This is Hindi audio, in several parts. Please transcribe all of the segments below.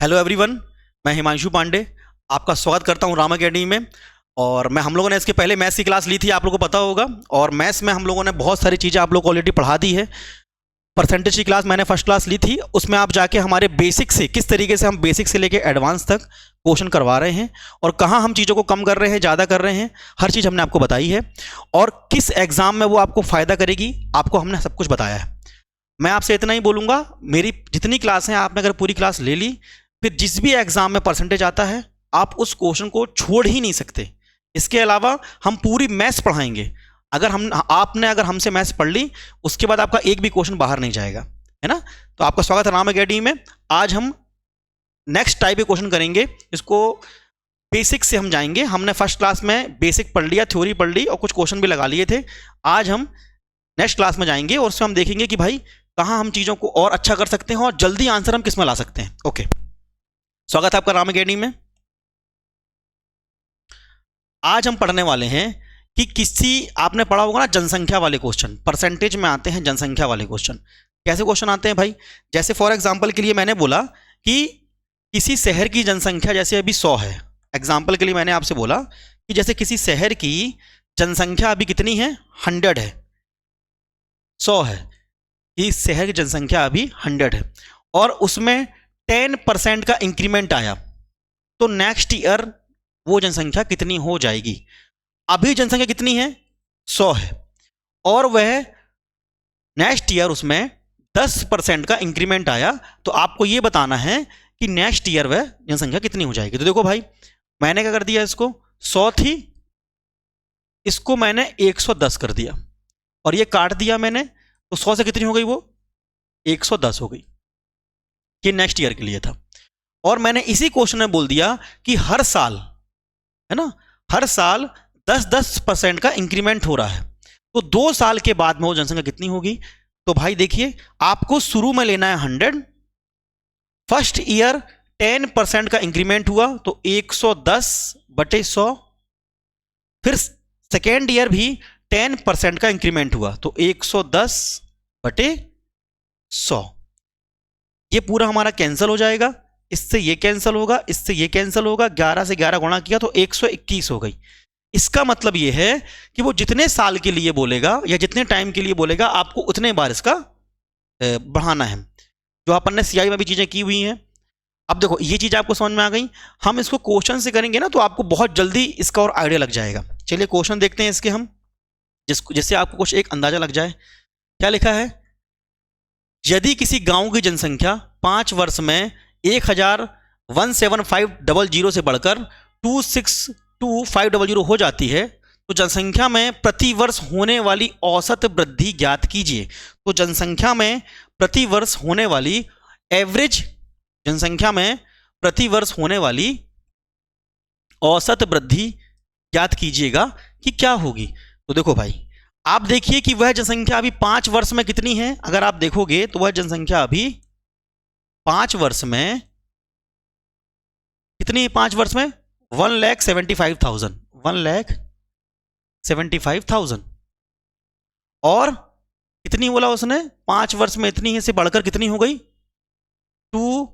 Hello everyone. मैं हिमांशु पांडे आपका स्वागत करता हूं राम अकेडमी में। और हम लोगों ने इसके पहले मैथ्स की क्लास ली थी, आप लोगों को पता होगा। और मैथ्स में हम लोगों ने बहुत सारी चीज़ें आप लोगों को ऑलरेडी पढ़ा दी है। परसेंटेज की क्लास मैंने फर्स्ट क्लास ली थी, उसमें आप जाके हमारे बेसिक से किस तरीके से हम बेसिक से लेके एडवांस तक क्वेश्चन करवा रहे हैं और कहाँ हम चीज़ों को कम कर रहे हैं, ज़्यादा कर रहे हैं, हर चीज़ हमने आपको बताई है। और किस एग्जाम में वो आपको फ़ायदा करेगी, आपको हमने सब कुछ बताया है। मैं आपसे इतना ही बोलूँगा, मेरी जितनी क्लास हैं आपने अगर पूरी क्लास ले ली, फिर जिस भी एग्जाम में परसेंटेज आता है आप उस क्वेश्चन को छोड़ ही नहीं सकते। इसके अलावा हम पूरी मैथ्स पढ़ाएंगे। अगर हमसे मैथ्स पढ़ ली, उसके बाद आपका एक भी क्वेश्चन बाहर नहीं जाएगा, है ना। तो आपका स्वागत है राम अकेडमी में। आज हम नेक्स्ट टाइप के क्वेश्चन करेंगे। इसको बेसिक से हम जाएंगे। हमने फर्स्ट क्लास में बेसिक पढ़ लिया, थ्योरी पढ़ ली और कुछ क्वेश्चन भी लगा लिए थे। आज हम नेक्स्ट क्लास में जाएंगे और उसमें हम देखेंगे कि भाई कहाँ हम चीज़ों को और अच्छा कर सकते हैं और जल्दी आंसर हम किस में ला सकते हैं। ओके, स्वागत है आपका राम अकेडमी में। आज हम पढ़ने वाले हैं कि आपने पढ़ा होगा ना जनसंख्या वाले क्वेश्चन, परसेंटेज में आते हैं जनसंख्या वाले क्वेश्चन। कैसे क्वेश्चन आते हैं भाई? जैसे फॉर एग्जांपल के लिए मैंने बोला कि किसी शहर की जनसंख्या जैसे अभी 100 है। एग्जांपल के लिए मैंने आपसे बोला कि जैसे किसी शहर की जनसंख्या अभी कितनी है, 100 है, 100 है। इस शहर की जनसंख्या अभी 100 है और उसमें 10% का इंक्रीमेंट आया, तो नेक्स्ट ईयर वो जनसंख्या कितनी हो जाएगी? अभी जनसंख्या कितनी है, 100 है, और वह नेक्स्ट ईयर उसमें 10% का इंक्रीमेंट आया, तो आपको ये बताना है कि नेक्स्ट ईयर वह जनसंख्या कितनी हो जाएगी। तो देखो भाई, मैंने क्या कर दिया, इसको 100 थी, इसको मैंने 110 कर दिया और ये काट दिया मैंने, तो 100 से कितनी हो गई, वो 110 हो गई। ये नेक्स्ट ईयर के लिए था। और मैंने इसी क्वेश्चन में बोल दिया कि हर साल, है ना, हर साल 10-10% का इंक्रीमेंट हो रहा है, तो 2 साल के बाद में वो जनसंख्या कितनी होगी? तो भाई देखिए, आपको शुरू में लेना है 100, फर्स्ट ईयर 10% का इंक्रीमेंट हुआ तो 110/100, फिर सेकेंड ईयर भी 10% का इंक्रीमेंट हुआ तो 110/100। ये पूरा हमारा कैंसिल हो जाएगा, इससे ये कैंसिल होगा, इससे ये कैंसिल होगा, 11 से 11 गुणा किया तो 121 हो गई। इसका मतलब ये है कि वो जितने साल के लिए बोलेगा या जितने टाइम के लिए बोलेगा, आपको उतने बार इसका बढ़ाना है। जो अपन ने सीआई में भी चीजें की हुई हैं। अब देखो, ये चीज आपको समझ में आ गई। हम इसको क्वेश्चन से करेंगे ना, तो आपको बहुत जल्दी इसका और आइडिया लग जाएगा। चलिए क्वेश्चन देखते हैं इसके हम, जिससे आपको कुछ एक अंदाजा लग जाए। क्या लिखा है? यदि किसी गांव की जनसंख्या 5 वर्ष में 1,175,000 से बढ़कर 262,500 हो जाती है, तो जनसंख्या में प्रतिवर्ष होने वाली औसत वृद्धि ज्ञात कीजिए। तो जनसंख्या में प्रतिवर्ष होने वाली एवरेज, जनसंख्या में प्रतिवर्ष होने वाली औसत वृद्धि ज्ञात कीजिएगा कि क्या होगी। तो देखो भाई, आप देखिए कि वह जनसंख्या अभी 5 वर्ष में कितनी है। अगर आप देखोगे तो वह जनसंख्या अभी 5 वर्ष में कितनी है? 5 वर्ष में 1,75,000, 1,75,000। और कितनी बोला उसने? 5 वर्ष में इतनी है से बढ़कर कितनी हो गई? 2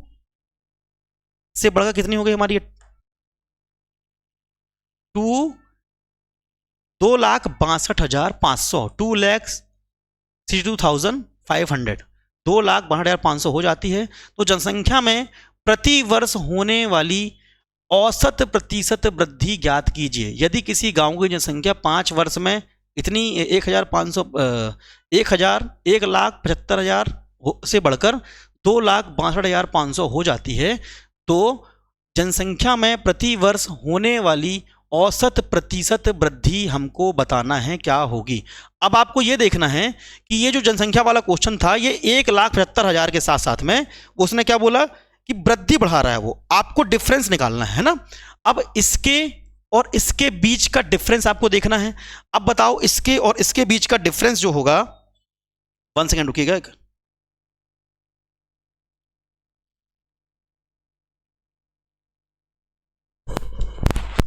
से बढ़कर कितनी हो गई हमारी? 2,62,500, 2,62,500, 2,62,500 हो जाती है। तो जनसंख्या में प्रति वर्ष होने वाली औसत प्रतिशत वृद्धि ज्ञात कीजिए। यदि किसी गांव की जनसंख्या 5 वर्ष में इतनी 1,500, 1,75,000 से बढ़कर 2,62,500 हो जाती है, तो जनसंख्या में प्रति वर्ष होने वाली औसत प्रतिशत वृद्धि हमको बताना है क्या होगी। अब आपको यह देखना है कि ये जो जनसंख्या वाला क्वेश्चन था, ये 1,75,000 के साथ साथ में उसने क्या बोला कि वृद्धि बढ़ा रहा है, वो आपको डिफरेंस निकालना है ना। अब इसके और इसके बीच का डिफरेंस आपको देखना है। अब बताओ, इसके और इसके बीच का डिफरेंस जो होगा, 1 सेकेंड रुकिएगा।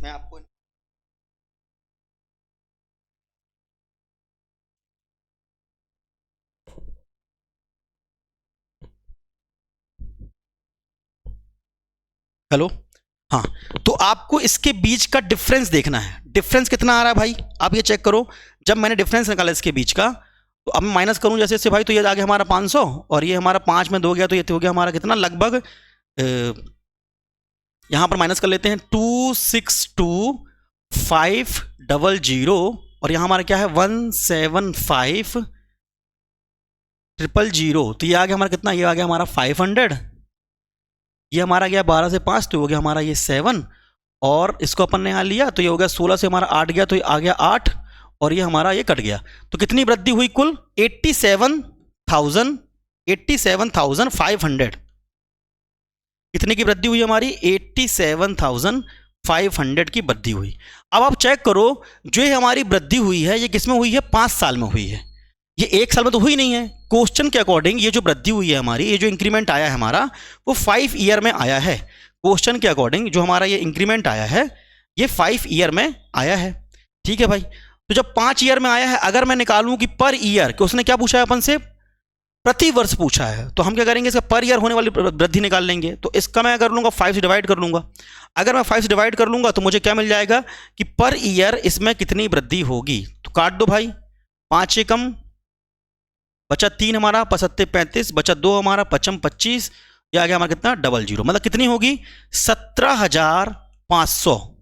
मैं आपको हेलो, हाँ, तो आपको इसके बीच का डिफरेंस देखना है। डिफरेंस कितना आ रहा है भाई, आप ये चेक करो। जब मैंने डिफरेंस निकाला इसके बीच का, तो अब मैं माइनस करूं जैसे इससे भाई, तो ये आ गया हमारा 500, और ये हमारा 5 में 2 गया, तो ये हो गया हमारा कितना, लगभग यहां पर माइनस कर लेते हैं 262500, और यहां हमारा क्या है 175000। तो ये आ गया हमारा कितना, ये आ गया हमारा 500। ये हमारा गया 12 से 5, तो हो गया हमारा ये 7, और इसको अपन ने यहाँ लिया तो ये हो गया 16 से हमारा 8 गया, तो ये आ गया 8, और ये हमारा ये कट गया। तो कितनी वृद्धि हुई कुल, 87,500। कितने की वृद्धि हुई हमारी, 87,500 की वृद्धि हुई। अब आप चेक करो, जो ये हमारी वृद्धि हुई है ये किस में हुई है, 5 साल में हुई है। ये 1 साल में तो हुई नहीं है। क्वेश्चन के अकॉर्डिंग ये जो वृद्धि हुई है हमारी, ये जो इंक्रीमेंट आया है हमारा, वो 5 ईयर में आया है। क्वेश्चन के अकॉर्डिंग जो हमारा ये इंक्रीमेंट आया है, ये 5 ईयर में आया है। ठीक है भाई, तो जब 5 ईयर में आया है, अगर मैं निकालूं कि पर ईयर, कि उसने क्या पूछा है अपन से, प्रति वर्ष पूछा है, तो हम क्या करेंगे, इसका पर ईयर होने वाली वृद्धि निकाल लेंगे। तो इसका मैं कर लूंगा 5 से डिवाइड कर लूंगा। अगर मैं 5 से डिवाइड कर लूंगा तो मुझे क्या मिल जाएगा कि पर ईयर इसमें कितनी वृद्धि होगी। तो काट दो भाई, 5 एकम, बचा 3 हमारा, 5 35, बचा 2 हमारा, 5 25, ये आ गया हमारा कितना 00, मतलब कितनी होगी 17,500।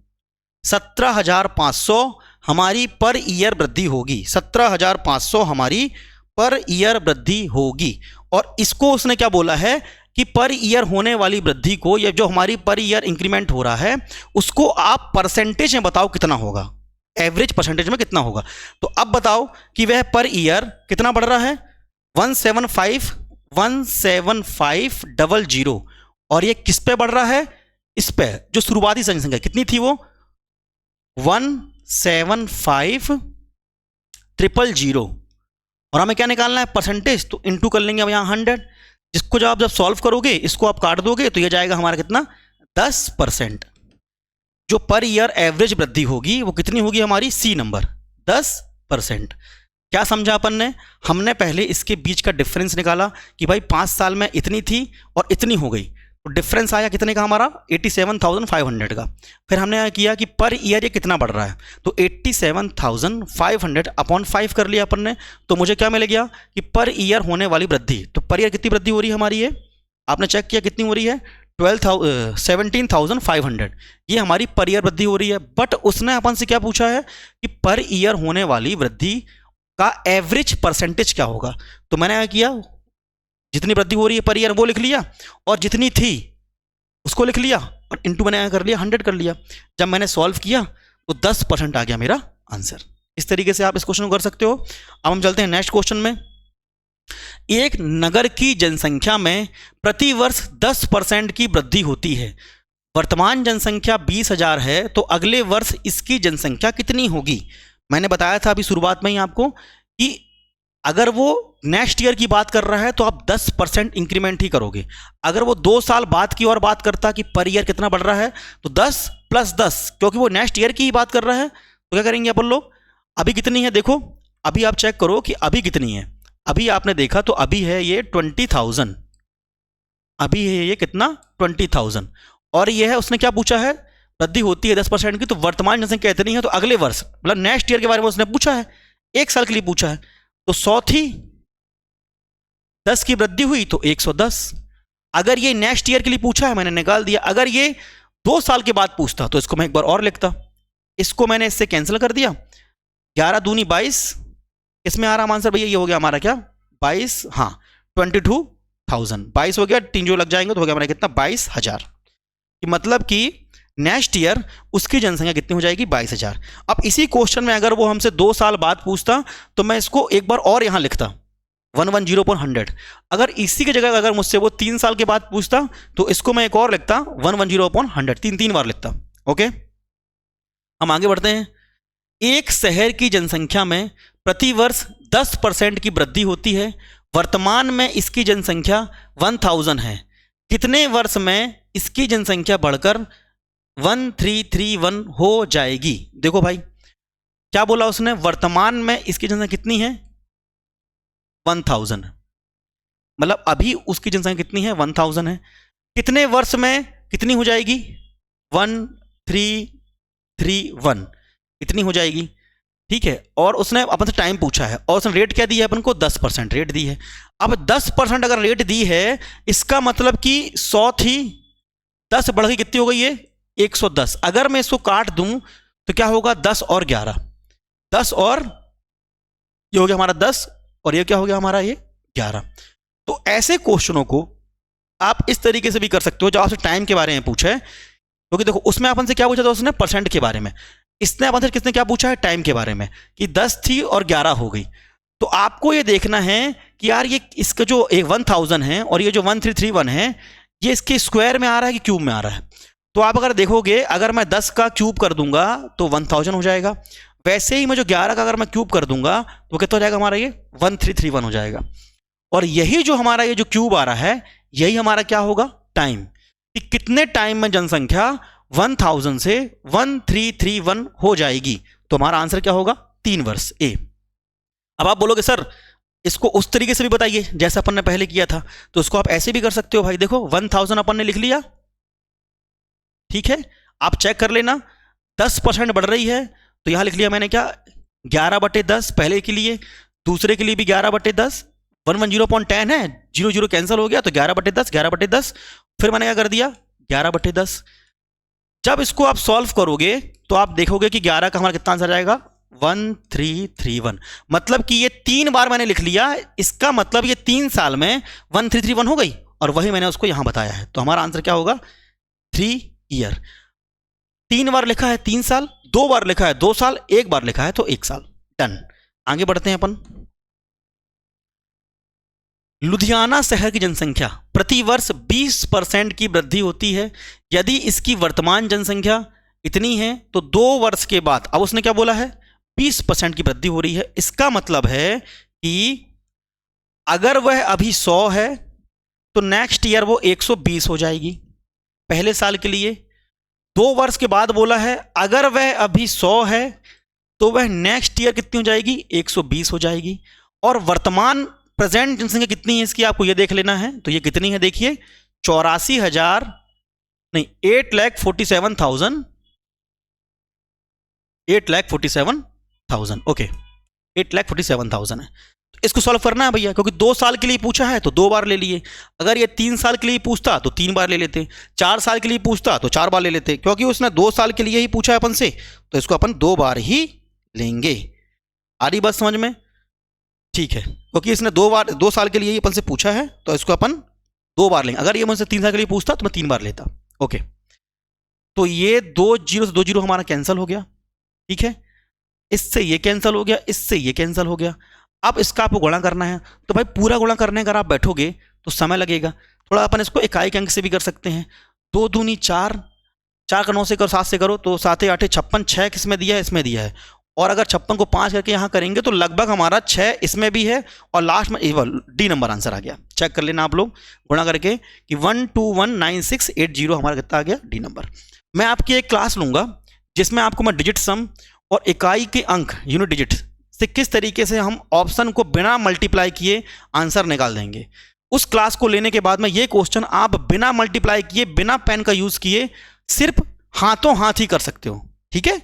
17,500 हमारी पर ईयर वृद्धि होगी। 17,500 हमारी पर ईयर वृद्धि होगी। और इसको उसने क्या बोला है कि पर ईयर होने वाली वृद्धि को, ये जो हमारी पर ईयर इंक्रीमेंट हो रहा है, उसको आप परसेंटेज में बताओ कितना होगा, एवरेज परसेंटेज में कितना होगा। तो अब बताओ कि वह पर ईयर कितना बढ़ रहा है, 175,000, और ये किस पे बढ़ रहा है, इस पे जो शुरुआती जनसंख्या कितनी थी वो 175,000, और हमें क्या निकालना है परसेंटेज, तो इनटू कर लेंगे अब यहाँ 100, जिसको जब सॉल्व करोगे इसको आप काट दोगे तो ये जाएगा हमारा कितना 10%। जो पर ईयर एवरेज वृद्धि होगी वो कितनी होगी हमारी, सी नंबर 10%। क्या समझा अपन ने, हमने पहले इसके बीच का डिफरेंस निकाला कि भाई 5 साल में इतनी थी और इतनी हो गई, तो डिफरेंस आया कितने का हमारा 87,500 का। फिर हमने किया कि पर ईयर ये कितना बढ़ रहा है, तो 87,500 अपॉन 5 कर लिया अपन ने, तो मुझे क्या मिल गया कि पर ईयर होने वाली वृद्धि। तो पर ईयर कितनी वृद्धि हो रही है हमारी, ये आपने चेक किया कितनी हो रही है 17,500, ये हमारी पर ईयर वृद्धि हो रही है। बट उसने अपन से क्या पूछा है कि पर ईयर होने वाली वृद्धि का एवरेज परसेंटेज क्या होगा। तो मैंने क्या किया, जितनी वृद्धि हो रही है पर ईयर वो लिख लिया, और जितनी थी उसको लिख लिया, और इनटू मैंने कर लिया 100 कर लिया। जब मैंने सॉल्व किया तो 10% आ गया मेरा आंसर। इस तरीके से आप इस क्वेश्चन को कर सकते हो। अब हम चलते हैं नेक्स्ट क्वेश्चन में। एक नगर की जनसंख्या में प्रति वर्ष 10% की वृद्धि होती है। वर्तमान जनसंख्या 20,000 है, तो अगले वर्ष इसकी जनसंख्या कितनी होगी। मैंने बताया था अभी शुरुआत में ही आपको कि अगर वो नेक्स्ट ईयर की बात कर रहा है तो आप 10% इंक्रीमेंट ही करोगे। अगर वो 2 साल बाद की और बात करता कि पर ईयर कितना बढ़ रहा है, तो 10 + 10, क्योंकि वो नेक्स्ट ईयर की ही बात कर रहा है, तो क्या करेंगे अपन लोग, अभी कितनी है देखो, अभी आप चेक करो कि अभी कितनी है। अभी आपने देखा तो अभी है ये 20,000, अभी है ये कितना 20,000, और ये है उसने क्या पूछा है, वृद्धि होती है 10% की, तो वर्तमान जनसंख्या इतनी है, तो अगले वर्ष मतलब नेक्स्ट ईयर के बारे में उसने पूछा है, 1 साल के लिए पूछा है, तो 100 थी, 10 की वृद्धि हुई तो 110। अगर ये नेक्स्ट ईयर के लिए पूछा है मैंने निकाल दिया। अगर ये 2 साल के बाद पूछता तो इसको मैं एक बार और लिखता, इसको मैंने इससे कैंसिल कर दिया, 11 दूनी 22, इसमें आ रहा आंसर भैया ये हो गया हमारा क्या 22, हाँ 22,000, 22 हो गया, 3 जो लग जाएंगे तो हो गया हमारा कितना 22,000। मतलब कि नेक्स्ट ईयर उसकी जनसंख्या कितनी हो जाएगी 22,000। अब इसी क्वेश्चन में अगर वो हमसे 2 साल बाद पूछता तो मैं इसको एक बार और यहां लिखता 110/100। अगर इसी की जगह अगर मुझसे वो 3 साल के बाद पूछता तो इसको मैं एक और लिखता 110/100, 3 बार लिखता। ओके, हम आगे बढ़ते हैं। एक शहर की जनसंख्या में प्रति वर्ष 10% की वृद्धि होती है। वर्तमान में इसकी जनसंख्या 1000 है। कितने वर्ष में इसकी जनसंख्या बढ़कर 1331 हो जाएगी। देखो भाई क्या बोला उसने, वर्तमान में इसकी जनसंख्या कितनी है 1000, मतलब अभी उसकी जनसंख्या कितनी है 1000 है। कितने वर्ष में कितनी हो जाएगी 1331 इतनी हो जाएगी, ठीक है। और उसने अपन से टाइम पूछा है और उसने रेट क्या दी है अपन को 10% रेट दी है। अब 10% अगर रेट दी है इसका मतलब कि 100 थी, 10 बढ़ गई कितनी हो गई ये 110। अगर मैं इसको काट दूं तो क्या होगा 10 और 11, 10 और ये हो गया हमारा 10 और ये क्या हो गया हमारा ये 11। तो ऐसे क्वेश्चनों को आप इस तरीके से भी कर सकते हो जब आपसे टाइम के बारे में पूछा है, क्योंकि देखो उसमें अपन से क्या पूछा था उसने परसेंट के बारे में, इसने अपन से किसने क्या पूछा है टाइम के बारे में कि 10 थी और 11 हो गई। तो आपको ये देखना है कि यार ये इसका जो 1000 है और ये जो 1331 है ये इसके स्क्वायर में आ रहा है कि क्यूब में आ रहा है। तो आप अगर देखोगे अगर मैं 10 का क्यूब कर दूंगा तो 1000 हो जाएगा, वैसे ही मैं जो 11 का अगर मैं क्यूब कर दूंगा तो कितना हो जाएगा हमारा ये 1331 हो जाएगा। और यही जो हमारा ये जो क्यूब आ रहा है यही हमारा क्या होगा टाइम, कि कितने टाइम में जनसंख्या 1000 से 1331 हो जाएगी। तो हमारा आंसर क्या होगा 3 वर्ष ए। अब आप बोलोगे सर इसको उस तरीके से भी बताइए जैसे अपन ने पहले किया था, तो उसको आप ऐसे भी कर सकते हो भाई। देखो 1000 अपन ने लिख लिया, ठीक है, आप चेक कर लेना 10% बढ़ रही है तो यहां लिख लिया मैंने क्या 11/10 पहले के लिए, दूसरे के लिए भी 11/10, 110.10 है, 0 0 कैंसिल हो गया तो 11/10 11/10, फिर मैंने क्या कर दिया 11/10। जब इसको आप सॉल्व करोगे तो आप देखोगे कि 11 का हमारा कितना आंसर जाएगा 1331। मतलब कि ये 3 बार मैंने लिख लिया, इसका मतलब ये 3 साल में 1331 हो गई और वही मैंने उसको यहां बताया है। तो हमारा आंसर क्या होगा 3 ईयर। 3 बार लिखा है 3 साल, 2 बार लिखा है 2 साल, 1 बार लिखा है तो 1 साल। डन। आगे बढ़ते हैं अपन। लुधियाना शहर की जनसंख्या प्रति वर्ष 20% की वृद्धि होती है। यदि इसकी वर्तमान जनसंख्या इतनी है तो 2 वर्ष के बाद, अब उसने क्या बोला है 20% की वृद्धि हो रही है, इसका मतलब है कि अगर वह अभी 100 है तो नेक्स्ट ईयर वो 120 हो जाएगी पहले साल के लिए। 2 वर्ष के बाद बोला है अगर वह अभी 100 है तो वह नेक्स्ट ईयर कितनी हो जाएगी 120 हो जाएगी। और वर्तमान प्रेजेंट जनसंख्या कितनी है इसकी आपको ये देख लेना है, तो ये कितनी है देखिए 84,000 नहीं 8,47,000, 8,47,000 ओके 8,47,000 है। तो इसको सॉल्व करना है भैया, क्योंकि 2 साल के लिए पूछा है तो 2 बार ले लिए, अगर ये 3 साल के लिए पूछता तो 3 बार ले लेते, 4 साल के लिए पूछता तो 4 बार ले लेते, क्योंकि उसने 2 साल के लिए ही पूछा है अपन से तो इसको अपन 2 बार ही लेंगे। आ रही बात समझ में? ठीक है, क्योंकि इसने 2 साल के लिए ही अपन से पूछा है तो इसको अपन 2 बार लेंगे। अगर ये मुझसे 3 साल के लिए पूछता तो मैं 3 बार लेता। ओके, तो ये 2 0 से 2 0 हमारा कैंसिल हो गया, ठीक है, इससे ये कैंसिल हो गया, इससे ये कैंसिल हो गया। अब इसका आपको गुणा करना है, तो भाई पूरा गुणा करने अगर आप बैठोगे तो समय लगेगा थोड़ा। अपन इसको इकाई के अंक से भी कर सकते हैं। 2 दूनी 4, 4 का 9 से करो, 7 से करो तो 7 8 56, 6 किसमें दिया है इसमें दिया है। और अगर 56 को 5 करके यहाँ करेंगे तो लगभग हमारा 6 इसमें भी है और लास्ट में डी नंबर आंसर आ गया। चेक कर लेना आप लोग गुणा करके कि 1219680 हमारा कितना आ गया डी नंबर। मैं आपकी एक क्लास लूंगा जिसमें आपको मैं डिजिट सम और इकाई के अंक यूनिट डिजिट से किस तरीके से हम ऑप्शन को बिना मल्टीप्लाई किए आंसर निकाल देंगे। उस क्लास को लेने के बाद में ये क्वेश्चन आप बिना मल्टीप्लाई किए बिना पेन का यूज किए सिर्फ हाथों हाथ ही कर सकते हो, ठीक है।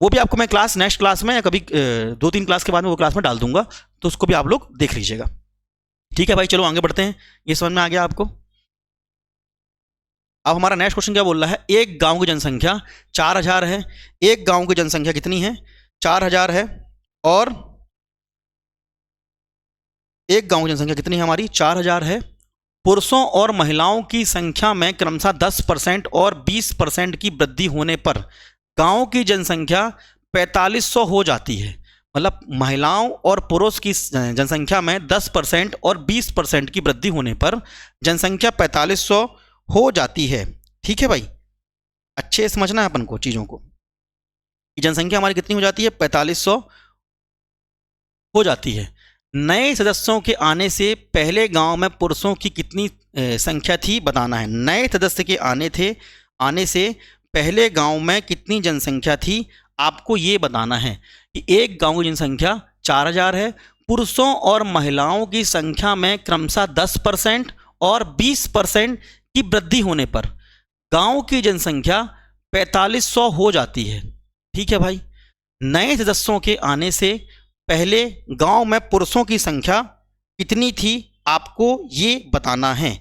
वो भी आपको मैं क्लास नेक्स्ट क्लास में या कभी 2-3 क्लास के बाद में वो क्लास में डाल दूंगा, तो उसको भी आप लोग देख लीजिएगा, ठीक है भाई। चलो आगे बढ़ते हैं, ये समझ में आ गया आपको। अब हमारा नेक्स्ट क्वेश्चन क्या बोल रहा है, एक गांव की जनसंख्या 4000 है। एक गांव की जनसंख्या कितनी है 4000 है और एक गांव की जनसंख्या कितनी है हमारी 4000 है। पुरुषों और महिलाओं की संख्या में क्रमशः 10% और 20% की वृद्धि होने पर गांव की जनसंख्या 4500 हो जाती है। मतलब महिलाओं और पुरुष की जनसंख्या में 10% और 20% की वृद्धि होने पर जनसंख्या 4500 हो जाती है, ठीक है भाई। अच्छे समझना है अपन को चीज़ों को, जनसंख्या हमारी कितनी हो जाती है 4500 हो जाती है। नए सदस्यों के आने से पहले गांव में पुरुषों की कितनी संख्या थी बताना है। नए सदस्य के आने से पहले गांव में कितनी जनसंख्या थी आपको ये बताना है कि एक गांव की जनसंख्या 4000 है। पुरुषों और महिलाओं की संख्या में क्रमशः 10% और 20% की वृद्धि होने पर गांव की जनसंख्या 4500 हो जाती है। ठीक है भाई, नए सदस्यों के आने से पहले गांव में पुरुषों की संख्या कितनी थी, आपको ये बताना है।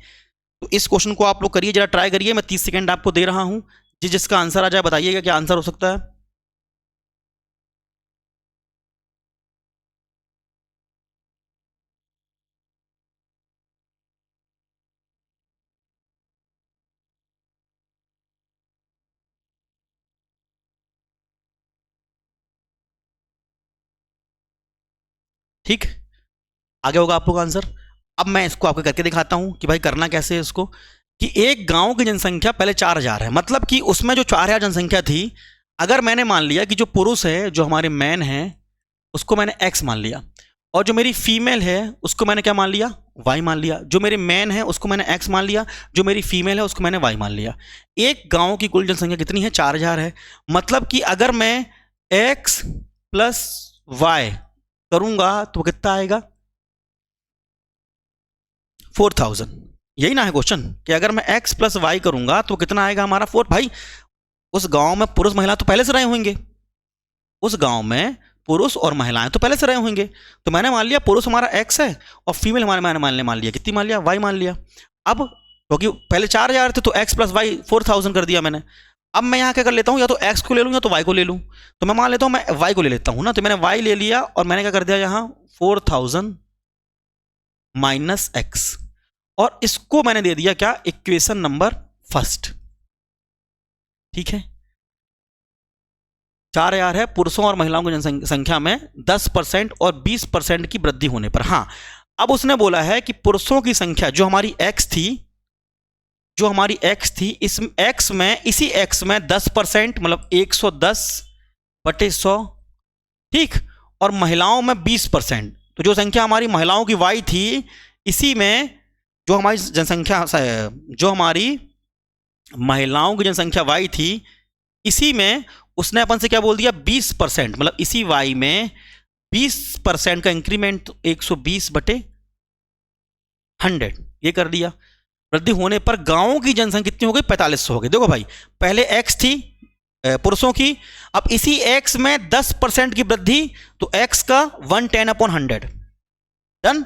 तो इस क्वेश्चन को आप लोग करिए, जरा ट्राई करिए। मैं 30 सेकंड आपको दे रहा हूं, जिसका आंसर आ जाए बताइएगा क्या आंसर हो सकता है। ठीक, आगे होगा आप लोग का आंसर। अब मैं इसको आपको करके दिखाता हूं कि भाई करना कैसे है इसको। कि एक गांव की जनसंख्या पहले 4000 है, मतलब कि उसमें जो 4000 जनसंख्या थी, अगर मैंने मान लिया कि जो पुरुष है, जो हमारे मैन है, उसको मैंने एक्स मान लिया, और जो मेरी फीमेल है उसको मैंने क्या मान लिया, वाई मान लिया। जो मेरे मैन है उसको मैंने एक्स मान लिया, जो मेरी फीमेल है उसको मैंने वाई मान लिया। एक गांव की कुल जनसंख्या कितनी है, 4000 है। मतलब कि अगर मैं एक्स प्लस वाई करूंगा तो कितना आएगा, 4000। यही ना है क्वेश्चन, कि अगर मैं x प्लस वाई करूंगा तो कितना आएगा हमारा 4। भाई उस गांव में पुरुष महिला तो पहले से रहे होंगे, उस गांव में पुरुष और महिलाएं तो पहले से रहे होंगे। तो मैंने मान लिया पुरुष हमारा x है और फीमेल हमारे मैंने मान लिया कितनी, मान लिया y मान लिया। अब क्योंकि पहले 4000 थे तो x प्लस वाई 4000 कर दिया मैंने। अब मैं यहाँ क्या कर लेता हूँ, या तो x को ले लूँ या तो y को ले लूँ। तो मैं मान लेता हूँ मैं y को ले लेता हूँ ना, तो मैंने y ले लिया और मैंने क्या कर दिया यहाँ 4000 माइनस एक्स, और इसको मैंने दे दिया क्या, इक्वेशन नंबर फर्स्ट। ठीक है, 4000 है, पुरुषों और महिलाओं की जनसंख्या में 10% और 20% की वृद्धि होने पर। हाँ, अब उसने बोला है कि पुरुषों की संख्या जो हमारी x थी, जो हमारी x थी, इस x में, इसी x में 10%, मतलब 110/100। ठीक, और महिलाओं में 20%। तो जो संख्या हमारी महिलाओं की y थी, इसी में जो हमारी जनसंख्या, जो हमारी महिलाओं की जनसंख्या y थी, इसी में उसने अपन से क्या बोल दिया, 20%। मतलब इसी y में 20% का इंक्रीमेंट 120/100 ये कर दिया। वृद्धि होने पर गांवों की जनसंख्या कितनी हो गई, 4500 हो गई। देखो भाई, पहले x थी पुरुषों की, अब इसी x में 10% की वृद्धि, तो x का 110/100 डन।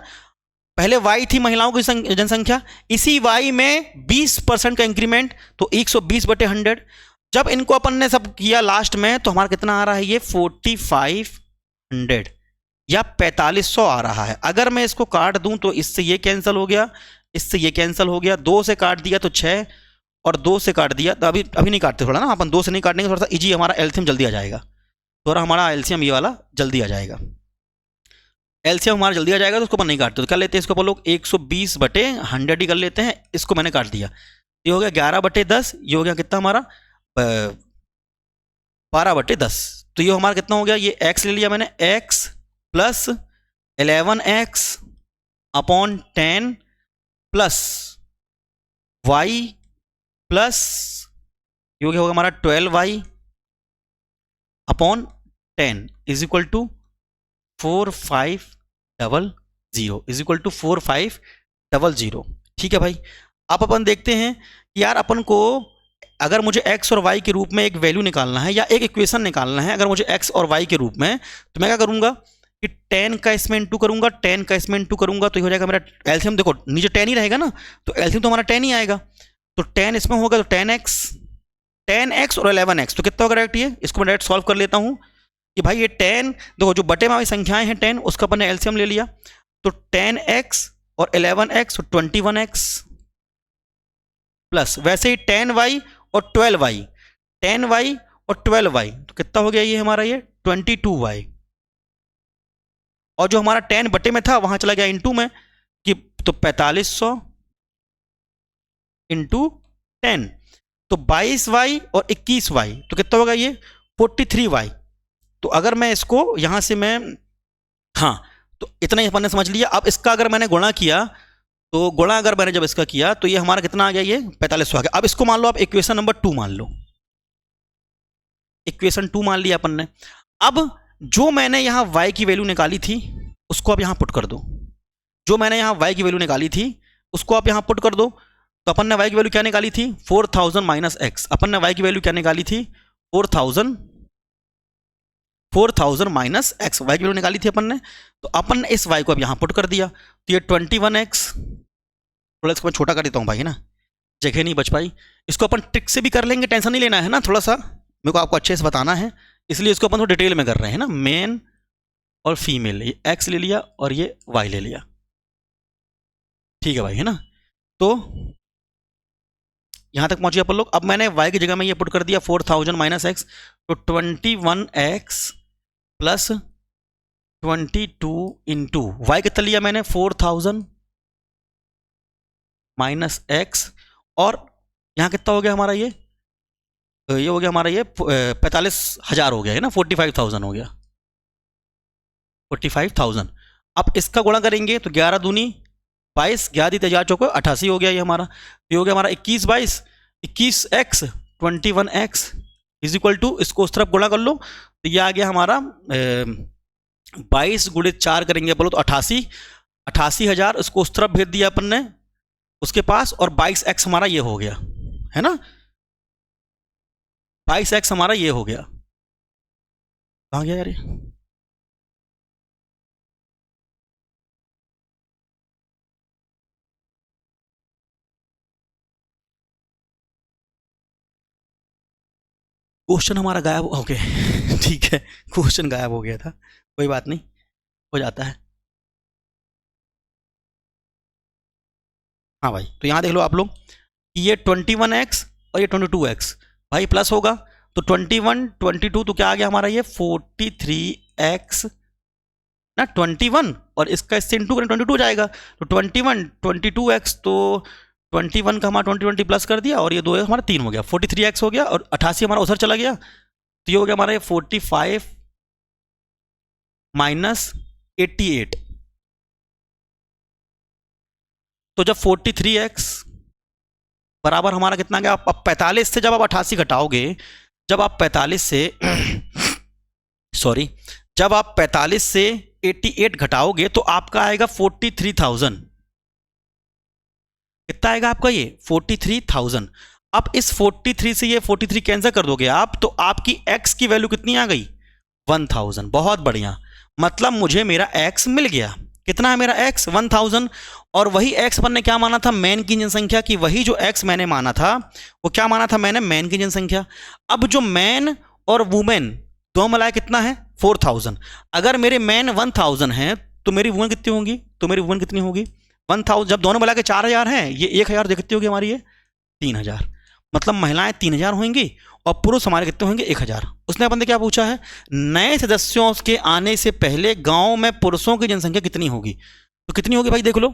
पहले y थी महिलाओं की जनसंख्या, इसी y में 20% का इंक्रीमेंट, तो 120/100। जब इनको अपन ने सब किया लास्ट में, तो हमारा कितना आ रहा है, ये 4500 या 4500 आ रहा है। अगर मैं इसको काट दूं तो इससे ये कैंसिल हो गया, इससे ये कैंसिल हो गया, 2 से काट दिया तो 6, और 2 से काट दिया तो अभी नहीं काटते थोड़ा ना, अपन 2 से नहीं काटेंगे, थोड़ा सा इजी, हमारा एलसीएम जल्दी आ जाएगा। थोड़ा हमारा एलसीएम ये वाला जल्दी आ जाएगा, एलसीएम हमारा जल्दी आ जाएगा। तो उसको अपन नहीं काटते, तो क्या लेते हैं इसको अपन लोग, 120/100 ही कर लेते हैं। इसको मैंने काट दिया, ये हो गया 11/10, ये हो गया कितना हमारा 12/10। तो ये हमारा कितना हो गया, ये x ले लिया मैंने, x plus 11x/10 plus y plus, ये हो गया होगा हमारा 12y/10 is equal to 4500 is equal to 4500। ठीक है भाई, अब अपन देखते हैं कि यार अपन को अगर मुझे x और y के रूप में एक वैल्यू निकालना है, या एक इक्वेशन निकालना है, अगर मुझे x और y के रूप में, तो मैं क्या करूंगा कि 10 का इसमें इंटू करूंगा, 10 का इसमें इंटू करूंगा, तो ये हो जाएगा मेरा एलसीएम। देखो नीचे 10 ही रहेगा ना, तो एलसीएम तो हमारा 10 ही आएगा। तो 10 इसमें होगा तो 10x और 11x, तो कितना होगा डायरेक्ट, ये इसको मैं डायरेक्ट सॉल्व कर लेता हूं कि भाई ये 10, देखो जो बटे में संख्याएं हैं 10, उसका अपन ने एलसीएम ले लिया, तो 10x और 11x और 21x प्लस वैसे ही 10y और 12y, 10y और 12y, तो कितना हो गया ये हमारा, ये 22y। और जो हमारा 10 बटे में था वहां चला गया इंटू में, कि तो 4500 इंटू 10, तो 22y और 21y, तो कितना होगा ये 43y। तो अगर मैं इसको यहां से मैं, हाँ, तो इतना ही अपन ने समझ लिया। अब इसका अगर मैंने गुणा किया, तो गुणा अगर मैंने जब इसका किया, तो ये हमारा कितना आ गया, ये 4500 आ गया। अब इसको मान लो आप इक्वेशन नंबर 2 मान लो, इक्वेशन 2 मान लिया अपन ने। अब जो मैंने यहां y की वैल्यू निकाली थी उसको आप यहां पुट कर दो, जो मैंने यहां y की वैल्यू निकाली थी उसको आप यहां पुट कर दो। तो अपन ने y की वैल्यू क्या निकाली थी 4000 माइनस एक्स, अपन ने y की वैल्यू क्या निकाली थी 4000 माइनस एक्स, वाई की वैल्यू निकाली थी अपन ने। तो अपन ने इस y को अब यहाँ पुट कर दिया, तो ये 21x, थोड़ा इसको मैं छोटा कर देता हूँ भाई, है ना, जगह नहीं बच पाई। इसको अपन ट्रिक से भी कर लेंगे, टेंशन नहीं लेना है ना, थोड़ा सा मेरे को आपको अच्छे से बताना है, इसलिए इसको अपन थोड़ा डिटेल में कर रहे हैं ना। मेन और फीमेल, ये x ले लिया और ये y ले लिया, ठीक है भाई, है ना। तो यहां तक पहुंचे अपन लोग। अब मैंने y की जगह में ये पुट कर दिया 4000 माइनस एक्स, तो 21x प्लस 22 इंटू वाई कितना लिया मैंने 4000 माइनस एक्स, और यहां कितना हो गया हमारा ये हो गया हमारा ये 45,000 हो गया, है ना, 45,000 हो गया, 45,000। अब इसका गुणा करेंगे तो 11 दूनी 22, 11 दी 88 हो गया ये हमारा। ये हो गया हमारा 21x 21x is equal to, इसको उस तरफ गुणा कर लो तो ये आ गया हमारा 22 गुणित 4 करेंगे बोलो तो 88,000, इसको उस तरफ भेज दिया अपन ने उसके पास, और 22x हमारा ये हो गया, है ना, 22x हमारा ये हो गया। कहाँ गया यार ये, क्वेश्चन हमारा गायब, ओके ठीक है, क्वेश्चन गायब हो गया था, कोई बात नहीं, हो जाता है। हाँ भाई, तो यहाँ देख लो आप लोग, ये 21x और ये 22x भाई प्लस होगा, तो 21 22 तो क्या आ गया हमारा ये 43x ना, 21 और इसका इससे इंटू करें 22 जाएगा, तो 21 22x, तो 21 का हमारा 20 प्लस कर दिया, और ये 2 हमारा 3 हो गया, 43x हो गया, और 88 हमारा उधर चला गया, तो ये हो गया हमारा ये 45 माइनस 88। तो जब 43x बराबर हमारा कितना गया, अब 45 से जब आप 88 घटाओगे, जब आप 45 से सॉरी जब आप 45 से 88 घटाओगे तो आपका आएगा 43,000, कितना आएगा आपका ये 43,000। अब इस 43 से ये 43 कैंसिल कर दोगे आप, तो आपकी x की वैल्यू कितनी आ गई 1000, बहुत बढ़िया, मतलब मुझे मेरा x मिल गया, कितना है मेरा x 1000, और वही x अपन ने क्या माना था मैन की जनसंख्या की, वही जो x मैंने माना था वो क्या माना था मैंने मैन की जनसंख्या। अब जो मैन और वुमेन दो मिलाए कितना है 4000, अगर मेरे मैन 1000 हैं तो मेरी वुमेन कितनी होंगी, तो मेरी वुमेन कितनी होगी 1000, जब दोनों मिला के 4000 हैं, ये 1000 कितनी होगी हमारी ये 3000, मतलब महिलाएं 3000 होंगी और पुरुष हमारे कितने होंगे 1000। उसने अपन ने क्या पूछा है, नए सदस्यों के आने से पहले गांव में पुरुषों की जनसंख्या कितनी होगी, तो कितनी होगी भाई देख लो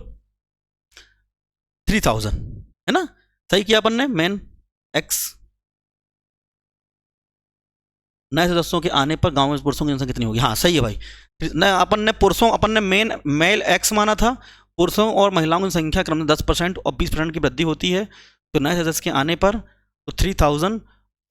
3000, है ना, सही किया अपन ने, मैन एक्स, नए सदस्यों के आने पर गांव में पुरुषों की जनसंख्या कितनी होगी, हाँ सही है भाई, अपन ने पुरुषों, अपन ने मेन मेल एक्स माना था, पुरुषों और महिलाओं की संख्या क्रम में 10% और 20% की वृद्धि होती है, तो नए सदस्य के आने पर तो 3000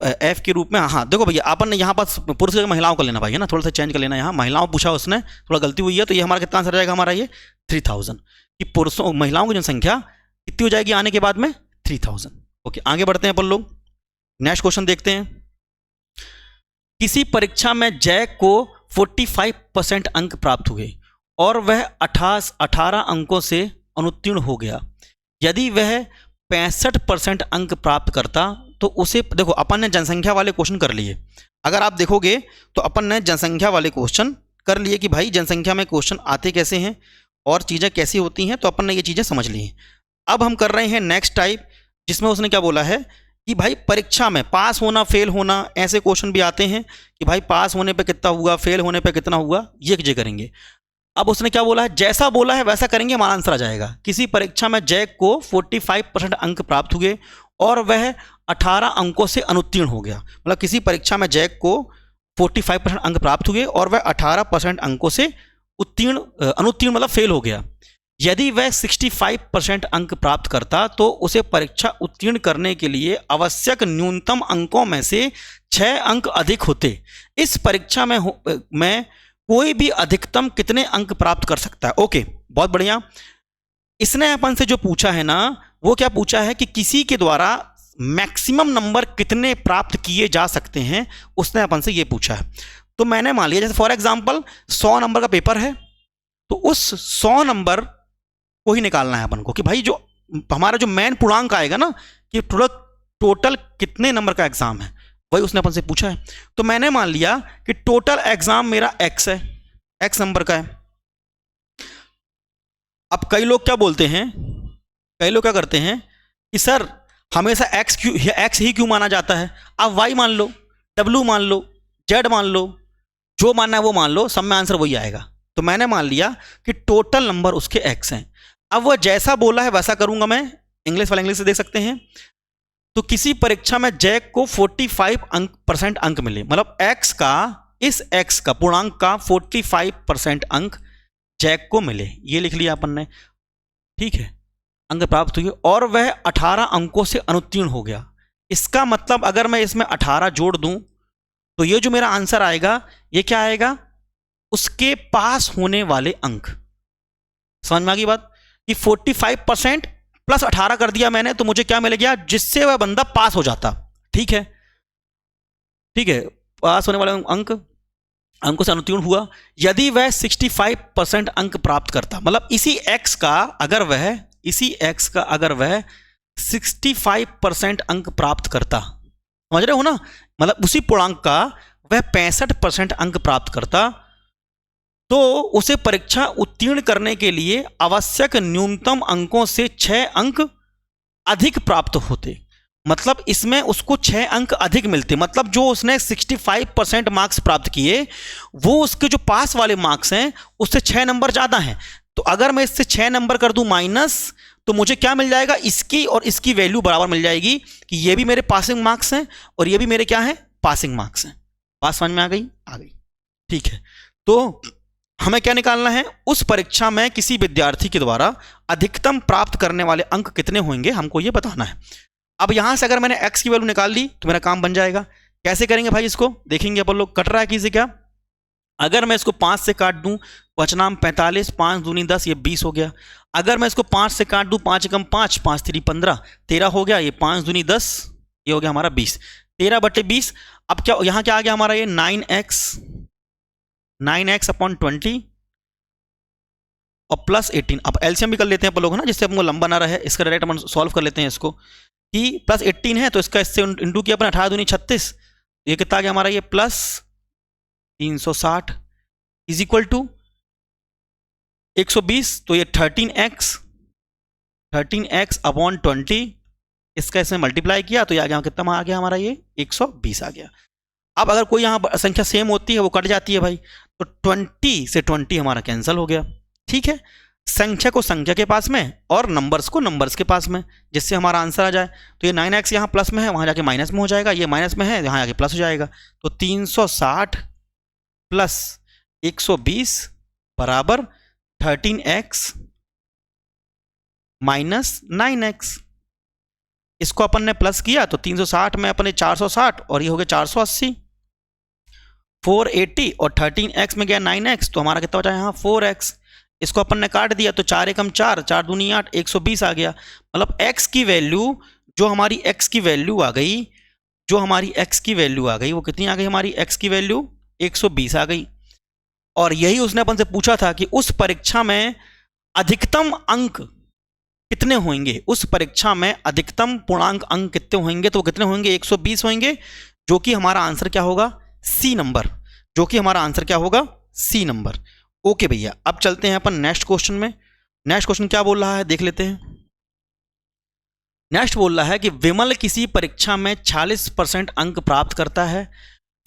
एफ के रूप में। हाँ देखो भैया, अपन ने यहाँ पर पुरुष की महिलाओं को लेना भाई, है ना, थोड़ा सा चेंज कर लेना, यहाँ महिलाओं पूछा उसने, थोड़ा गलती हुई है, तो ये हमारा कितना आंसर जाएगा हमारा ये 3000, कि पुरुषों महिलाओं की जनसंख्या कितनी हो जाएगी आने के बाद में 3000। ओके, आगे बढ़ते हैं अपन लोग, नेक्स्ट क्वेश्चन देखते हैं। किसी परीक्षा में जैक को 45% अंक प्राप्त हुए और वह 18 अंकों से अनुत्तीर्ण हो गया, यदि वह 65% अंक प्राप्त करता तो उसे, देखो अपन ने जनसंख्या वाले क्वेश्चन कर लिए, अगर आप देखोगे तो अपन ने जनसंख्या वाले क्वेश्चन कर लिए कि भाई जनसंख्या में क्वेश्चन आते कैसे हैं और चीज़ें कैसी होती हैं, तो अपन ने ये चीज़ें समझ ली हैं। अब हम कर रहे हैं नेक्स्ट टाइप, जिसमें उसने क्या बोला है कि भाई परीक्षा में पास होना फेल होना, ऐसे क्वेश्चन भी आते हैं कि भाई पास होने पे कितना हुआ, फेल होने पे कितना हुआ, ये चीज़ें करेंगे। अब उसने क्या बोला है, जैसा बोला है वैसा करेंगे, हमारा आंसर आ जाएगा। किसी परीक्षा में जैक को 45% अंक प्राप्त हुए और वह 18 अंकों से अनुत्तीर्ण हो गया, मतलब किसी परीक्षा में जैक को 45% अंक प्राप्त हुए और वह 18% अंकों से अनुत्तीर्ण मतलब फेल हो गया, यदि वह 65% अंक प्राप्त करता तो उसे परीक्षा उत्तीर्ण करने के लिए आवश्यक न्यूनतम अंकों में से 6 अंक अधिक होते। इस परीक्षा में कोई भी अधिकतम कितने अंक प्राप्त कर सकता है। ओके, बहुत बढ़िया। इसने अपन से जो पूछा है ना, वो क्या पूछा है कि किसी के द्वारा मैक्सिमम नंबर कितने प्राप्त किए जा सकते हैं, उसने अपन से ये पूछा है। तो मैंने मान लिया जैसे फॉर एग्जांपल 100 नंबर का पेपर है, तो उस 100 नंबर को ही निकालना है अपन को कि भाई जो हमारा जो मेन पूर्णांक आएगा ना कि टोटल कितने नंबर का एग्जाम है, वही उसने अपन से पूछा है। तो मैंने मान लिया कि टोटल एग्जाम मेरा x है, x नंबर का है। अब कई लोग क्या बोलते हैं, कई लोग क्या करते हैं कि सर हमेशा x ही क्यों माना जाता है, आप y मान लो, w मान लो, z मान लो, जो मानना है वो मान लो, सब में आंसर वही आएगा। तो मैंने मान लिया कि टोटल नंबर उसके x हैं। अब वह जैसा बोला है वैसा करूंगा मैं, इंग्लिश वाला इंग्लिश से देख सकते हैं। तो किसी परीक्षा में जैक को 45% अंक मिले, मतलब x का, इस x का पूर्णांक का 45% अंक जैक को मिले, ये लिख लिया अपन ने, ठीक है, अंक प्राप्त हुए और वह 18 अंकों से अनुत्तीर्ण हो गया। इसका मतलब अगर मैं इसमें 18 जोड़ दूं तो ये जो मेरा आंसर आएगा ये क्या आएगा, उसके पास होने वाले अंक। समझ में आ गई बात कि 45% प्लस 18 कर दिया मैंने, तो मुझे क्या मिल गया, जिससे वह बंदा पास हो जाता। ठीक है, ठीक है, पास होने वाले अंकों से अनुत्तीर्ण हुआ। यदि वह 65% अंक प्राप्त करता, मतलब इसी x का अगर वह 65% अंक प्राप्त करता, समझ रहे हो ना, मतलब उसी पूर्णांक का वह 65% अंक प्राप्त करता, तो उसे परीक्षा उत्तीर्ण करने के लिए आवश्यक न्यूनतम अंकों से 6 अंक अधिक प्राप्त होते। मतलब इसमें उसको 6 अंक अधिक मिलते, मतलब जो उसने 65% मार्क्स प्राप्त किए वो उसके जो पास वाले मार्क्स हैं उससे 6 नंबर ज्यादा हैं। तो अगर मैं इससे 6 नंबर कर दूं माइनस, तो मुझे क्या मिल जाएगा, इसकी और इसकी वैल्यू बराबर मिल जाएगी कि ये भी मेरे पासिंग मार्क्स हैं और ये भी मेरे क्या है, पासिंग मार्क्स हैं। बात समझ में आ गई? आ गई, ठीक है। तो हमें क्या निकालना है, उस परीक्षा में किसी विद्यार्थी के द्वारा अधिकतम प्राप्त करने वाले अंक कितने होंगे, हमको ये बताना है। अब यहां से अगर मैंने x की वैल्यू निकाल ली तो मेरा काम बन जाएगा। कैसे करेंगे भाई, इसको देखेंगे अपन लोग। कट रहा है किसी क्या, अगर मैं इसको 5 से काट दूं, पचनाम 45, 5 दूनी 10, ये 20 हो गया। अगर मैं इसको 5 से काट दूं, 5 एकम 5, 5 3 15, 13 हो गया। ये 5 दूनी 10, ये हो गया हमारा 20, 13/20। अब क्या यहां क्या आ गया हमारा, ये 9x अपॉन 20 और प्लस 18। अब एलसीएम भी कर लेते हैं अपन लोग ना, जिससे हमको लंबा ना रहे, इसका डायरेक्ट अपन सॉल्व कर लेते हैं इसको कि प्लस 18 है तो इसका इससे इंटू किया अपन, 18 दूनी 36, ये कितना आ गया हमारा, ये प्लस 360 इज इक्वल टू 120, तो ये 13x अपॉन 20, इसका इसमें मल्टीप्लाई किया तो ये आ गया, कितना आ गया हमारा, ये 120 आ गया। अब अगर कोई यहाँ संख्या सेम होती है वो कट जाती है भाई, तो 20 से 20 हमारा कैंसिल हो गया। ठीक है, संख्या को संख्या के पास में और नंबर्स को नंबर्स के पास में, जिससे हमारा आंसर आ जाए। तो ये 9x यहाँ प्लस में है, वहां जाके माइनस में हो जाएगा, ये माइनस में है, यहाँ जाके प्लस हो जाएगा। तो 360 प्लस 120 बराबर 13x माइनस 9x। इसको अपन ने प्लस किया तो 360 में अपने 460 और ये हो गया 480, 480 और 13x में गया 9x, तो हमारा कितना बचा यहाँ 4x। इसको अपन ने काट दिया तो 4 एकम 4, 4 दूनी 8, 120 आ गया। मतलब x की वैल्यू, जो हमारी x की वैल्यू आ गई, वो कितनी आ गई हमारी x की वैल्यू, 120 आ गई। और यही उसने अपन से पूछा था कि उस परीक्षा में अधिकतम अंक कितने होंगे, उस परीक्षा में अधिकतम पूर्णांक अंक कितने होंगे, तो कितने होंगे, 120 होंगे, जो कि हमारा आंसर क्या होगा, सी नंबर, ओके भैया। अब चलते हैं अपन नेक्स्ट क्वेश्चन में। नेक्स्ट क्वेश्चन क्या बोल रहा है देख लेते हैं। नेक्स्ट बोल रहा है कि विमल किसी परीक्षा में 40% अंक प्राप्त करता है,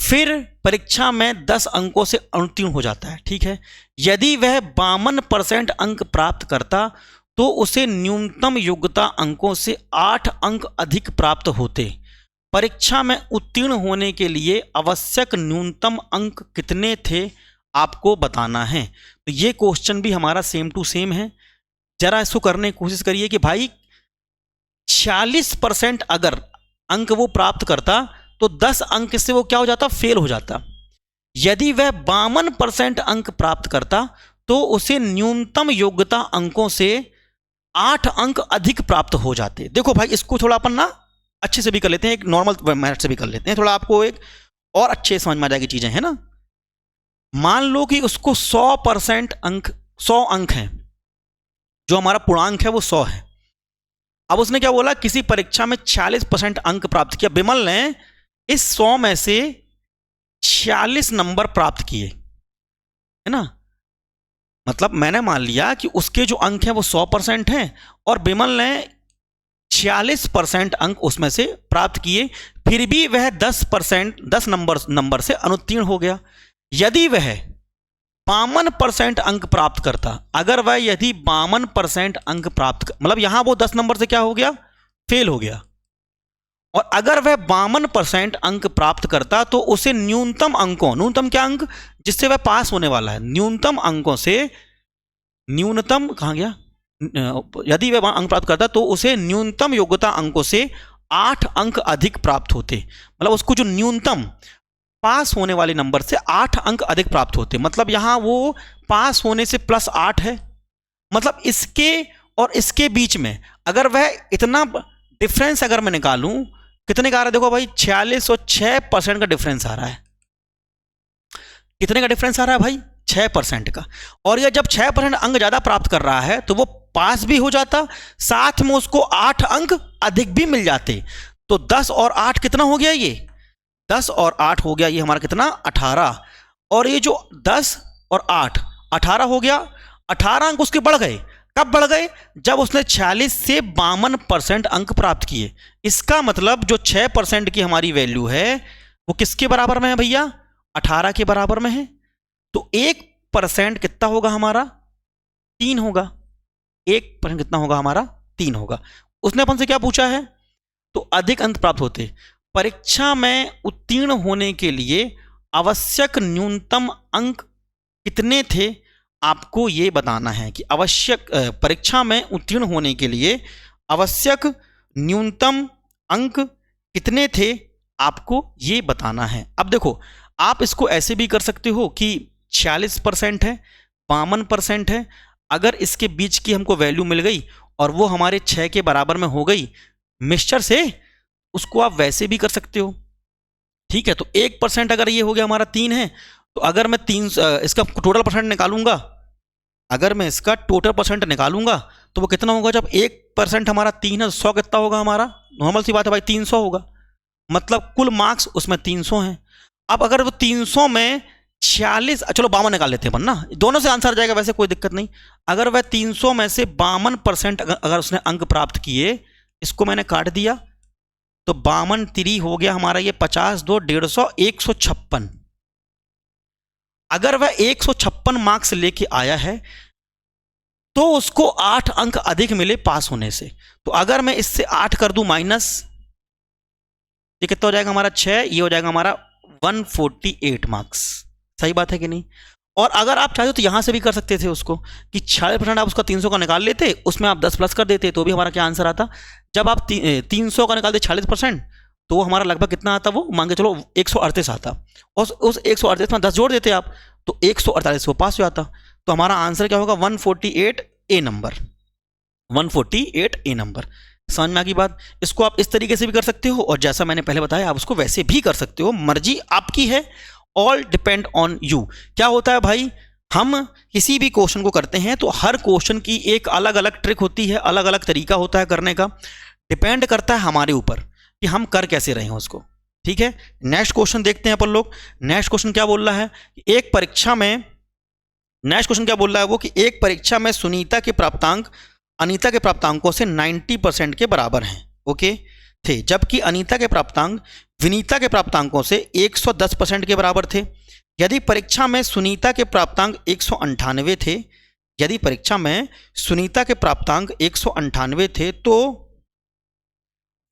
फिर परीक्षा में 10 अंकों से अनुत्तीर्ण हो जाता है। ठीक है, यदि वह 52% अंक प्राप्त करता तो उसे न्यूनतम योग्यता अंकों से 8 अंक अधिक प्राप्त होते। परीक्षा में उत्तीर्ण होने के लिए आवश्यक न्यूनतम अंक कितने थे, आपको बताना है। तो ये क्वेश्चन भी हमारा सेम टू सेम है। जरा इसको करने की कोशिश करिए कि भाई 40% अगर अंक वो प्राप्त करता तो 10 अंक से वो क्या हो जाता, फेल हो जाता। यदि वह 52% अंक प्राप्त करता तो उसे न्यूनतम योग्यता अंकों से 8 अंक अधिक प्राप्त हो जाते। देखो भाई, इसको थोड़ा अपन ना अच्छे से भी कर लेते हैं, एक नॉर्मल मेथड से भी कर लेते हैं, थोड़ा आपको एक और अच्छे समझ में आ जाएगी चीजें, है ना। मान लो कि उसको 100% अंक, 100 अंक हैं, जो हमारा पूर्णांक है वो 100 है। अब उसने क्या बोला, किसी परीक्षा में 46% अंक प्राप्त किया। बिमल ने इस 100 में से 46 नंबर प्राप्त किए, है ना। मतलब मैंने मान लिया कि उसके जो अंक हैं वो 100% हैं और बिमल ने 46% अंक उसमें से प्राप्त किए, फिर भी वह 10 नंबर से अनुत्तीर्ण हो गया। यदि वह 52% अंक प्राप्त करता, अगर वह यदि 52% अंक प्राप्त, मतलब यहां वो 10 नंबर से क्या हो गया, फेल हो गया, और अगर वह 52% अंक प्राप्त करता तो उसे न्यूनतम अंकों, न्यूनतम क्या अंक जिससे वह पास होने वाला है, न्यूनतम अंकों से, न्यूनतम कहां गया, यदि वह अंक प्राप्त करता तो उसे न्यूनतम योग्यता अंकों से 8 अंक अधिक प्राप्त होते। मतलब उसको जो न्यूनतम पास होने वाले नंबर से 8 अंक अधिक प्राप्त होते। मतलब यहां वो पास होने से +8 है, मतलब इसके और इसके बीच में अगर वह इतना डिफरेंस अगर मैं निकालूं, कितने का आ रहा है, देखो भाई 4606% का डिफरेंस आ रहा है। कितने का डिफरेंस आ रहा है भाई, 6% का। और यह जब 6% अंक ज्यादा प्राप्त कर रहा है तो वो पास भी हो जाता, साथ में उसको 8 अंक अधिक भी मिल जाते। तो 10 और 8 कितना हो गया, ये 10 और 8 हो गया, ये हमारा कितना 18। और ये जो 10 और 8 18 हो गया, 18 अंक उसके बढ़ गए। कब बढ़ गए, जब उसने 46 से 52% अंक प्राप्त किए। इसका मतलब जो 6% की हमारी वैल्यू है वो किसके बराबर में है भैया, 18 के बराबर में है। तो 1% कितना होगा हमारा, 3 होगा। 1% कितना होगा हमारा, 3 होगा। उसने अपन से क्या पूछा है, तो अधिक अंक प्राप्त होते। परीक्षा में उत्तीर्ण होने के लिए आवश्यक न्यूनतम अंक कितने थे, आपको यह बताना है कि आवश्यक परीक्षा में उत्तीर्ण होने के लिए आवश्यक न्यूनतम अंक कितने थे, आपको यह बताना है। अब देखो, आप इसको ऐसे भी कर सकते हो कि 46% है, 52% है, अगर इसके बीच की हमको वैल्यू मिल गई और वो हमारे 6 के बराबर में हो गई मिक्सचर से, उसको आप वैसे भी कर सकते हो, ठीक है। तो 1% अगर ये हो गया हमारा 3 है, तो अगर मैं 3 इसका टोटल परसेंट निकालूंगा, अगर मैं इसका टोटल परसेंट निकालूंगा तो वो कितना होगा, जब 1% हमारा 3 है, 100 कितना होगा हमारा, नॉर्मल सी बात है भाई, 300 होगा। मतलब कुल मार्क्स उसमें 300 हैं। अब अगर वो 300 में 46, चलो 52 निकाल लेते हैं अपन ना, दोनों से आंसर आ जाएगा, वैसे कोई दिक्कत नहीं। अगर वह 300 में से 52% अगर उसने अंक प्राप्त किए, इसको मैंने काट दिया तो 52 3 हो गया हमारा ये 50 2 150 156। अगर वह 156 मार्क्स लेके आया है तो उसको 8 अंक अधिक मिले पास होने से। तो अगर मैं इससे 8 कर दूं माइनस, ये कितना हो जाएगा हमारा 6, ये हो जाएगा हमारा 148 मार्क्स। सही बात है कि नहीं। और अगर आप चाहते तो यहां से भी कर सकते थे उसको कि 46% आप उसका 300 का निकाल लेते, उसमें आप 10 प्लस कर देते, तो भी हमारा क्या आंसर आता। जब आप 300 का निकालते 46%, तो हमारा लगभग कितना आता, वो मान के चलो 138 आता, और उस 138 में 10 जोड़ देते आप तो 148 को पास हो जाता। तो हमारा आंसर क्या होगा, 148 ए नंबर, 148 ए नंबर। समझ में आ गई बात। इसको आप इस तरीके से भी कर सकते हो, और जैसा मैंने पहले बताया आप उसको वैसे भी कर सकते हो, मर्जी आपकी है। All depend on you. क्या होता है भाई, हम किसी भी क्वेश्चन को करते हैं तो हर क्वेश्चन की एक अलग अलग ट्रिक होती है, अलग अलग तरीका होता है करने का, डिपेंड करता है हमारे ऊपर कि हम कर कैसे रहे हैं उसको, ठीक है। नेक्स्ट क्वेश्चन देखते हैं अपन लोग। नेक्स्ट क्वेश्चन क्या बोल रहा है, एक परीक्षा में, नेक्स्ट क्वेश्चन क्या बोल रहा है वो, कि एक परीक्षा में सुनीता के प्राप्तांक अनीता के प्राप्तांकों से 90% के बराबर हैं, ओके थे, जबकि अनीता के प्राप्तांक विनीता के प्राप्तांकों से 110% के बराबर थे। यदि परीक्षा में सुनीता के प्राप्तांक 198 थे, यदि परीक्षा में सुनीता के प्राप्तांक 198 थे तो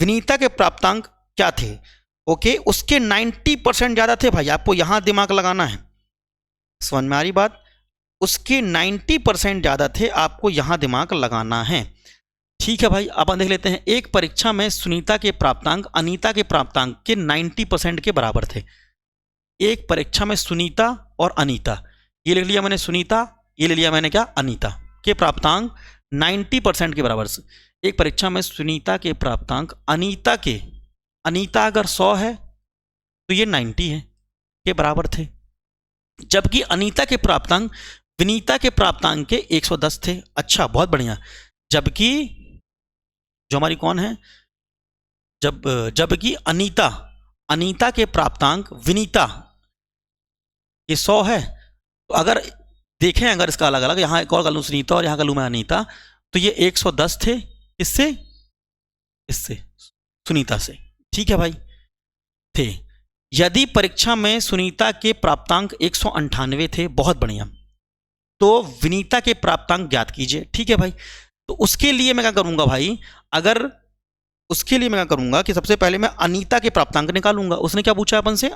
विनीता के प्राप्तांक क्या थे, ओके उसके 90% ज्यादा थे। भाई आपको यहां दिमाग लगाना है, समझ में आ रही बात, उसके 90% ज्यादा थे, आपको यहां दिमाग लगाना है, ठीक है भाई। अब देख लेते हैं, एक परीक्षा में सुनीता के प्राप्तांक अनीता के प्राप्तांक के 90% के बराबर थे। एक परीक्षा में सुनीता और अनीता, ये ले लिया मैंने सुनीता, ये ले लिया मैंने क्या अनीता, के प्राप्तांक 90% के बराबर से। एक परीक्षा में सुनीता के प्राप्तांक अनीता अगर 100 है तो ये 90 है के बराबर थे, जबकि अनीता के प्राप्तांक विनीता के प्राप्तांक के 110 थे। अच्छा, बहुत बढ़िया। जबकि जो हमारी कौन है, जबकि अनीता के प्राप्तांक विनीता ये 100 है। तो अगर देखें, अगर इसका अलग अलग, यहाँ एक और कर लूँ सुनीता और यहाँ कर लूँ मैं अनीता, तो ये 110 थे। इससे सुनीता से, ठीक है भाई, थे। यदि परीक्षा में सुनीता के प्राप्तांक 198 थे, बहुत बढ़िया, तो विनीता के प्राप्तांक ज्ञात कीजिए। ठीक है भाई। तो उसके लिए मैं क्या करूंगा भाई, उसके लिए मैं क्या करूंगा कि सबसे पहले मैं अनीता के प्राप्तांक निकालूंगा। उसने क्या पूछा अपन से,